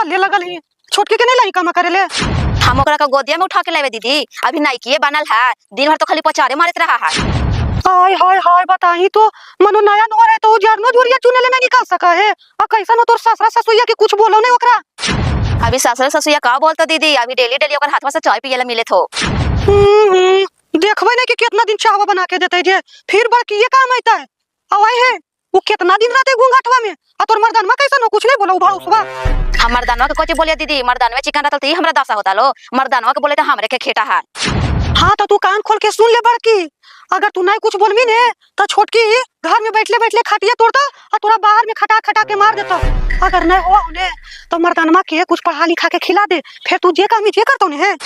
ले लगल ही छोटकी के नहीं लाई काम करे ले। हम ओकरा का गोदिया में उठा के लेवे दीदी, अभी नाइकिए बनल है, दिन भर तो खाली पचारे मारत रहा है। हाय हाय हाय बताही तो मनो नया नोर है तो जरनो जुरिया चुने ले में निकाल सका है। आ कैसा न तोर ससुरा ससुइया के कुछ बोलो नहीं ओकरा। अभी ससुर ससुया का बोलतो दीदी, अभी डेली डेली ओकर हाथवा से चाय पियला मिले थो। देखबे नहीं कि कितना दिन चाहवा बना के देते जे फिर बड़की ये काम आइता है। आवाई है वो कितना दिन रहते घूंघटवा में। आ तोर मर्दानवा कैसा न कुछ नहीं बोलो भाऊ सुबह। हम मर्दानवा के कोची बोलिए दीदी, मर्दानवा चिकन रहता तो हमरा दशा होता लो, मर्दानवा के बोले तो हमरे के खेटा है। हाँ तो तू कान खोल के सुन ले बड़की, अगर तू नहीं कुछ बोलबी ने तो छोटकी घर में बैठले बैठले खटिया तोड़ता और तोरा बाहर में खटा खटा के मार देता। अगर नहीं हुआ उन्हें तो मर्दानमा के कुछ पढ़ा लिखा के खिला दे, फिर तू जे काम जे करता उन्हें है।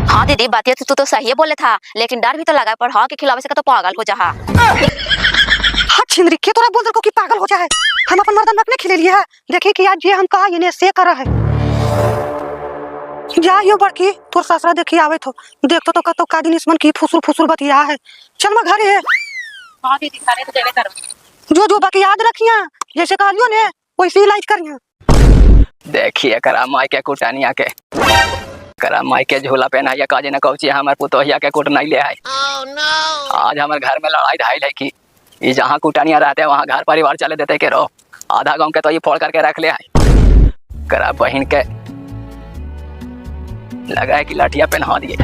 हाँ दीदी बात तू तो सही बोले था, लेकिन डर भी तो लगा, पढ़ा के खिलावे से तो पागल हो जा। हाँ छिंदरी के तोरा बोल दर को कि पागल हो जाए। हम अपन मर्दानमा ने खिले लिया है, देखे कि आज जे हम कहा इन्हें से कर है। जा यो बड़की तोर ससुरा देखी आवे तो देखतो तो कतो का दिन इसमन की फुसुर फुसुर बतिया है। चल मैं घरे है। हां दीदी घरे तो देवे करो, जो जो बाकी याद रखिया जैसे कहलियो ने वैसे इलाज करिया। देखिए करा माई के कुटानिया के करा माई के झोला पहनाइया काजे न कहची हमर पुतोहिया के कुट नहीं ले आए। आज हमारे घर में लड़ाई धाई है कि ये जहाँ कुटानिया रहते हैं वहाँ घर परिवार चले देते के रहो, आधा गांव के तो ये फोड़ करके रख ले आए। करा बहन के लगा है कि लाठिया पहना दिए।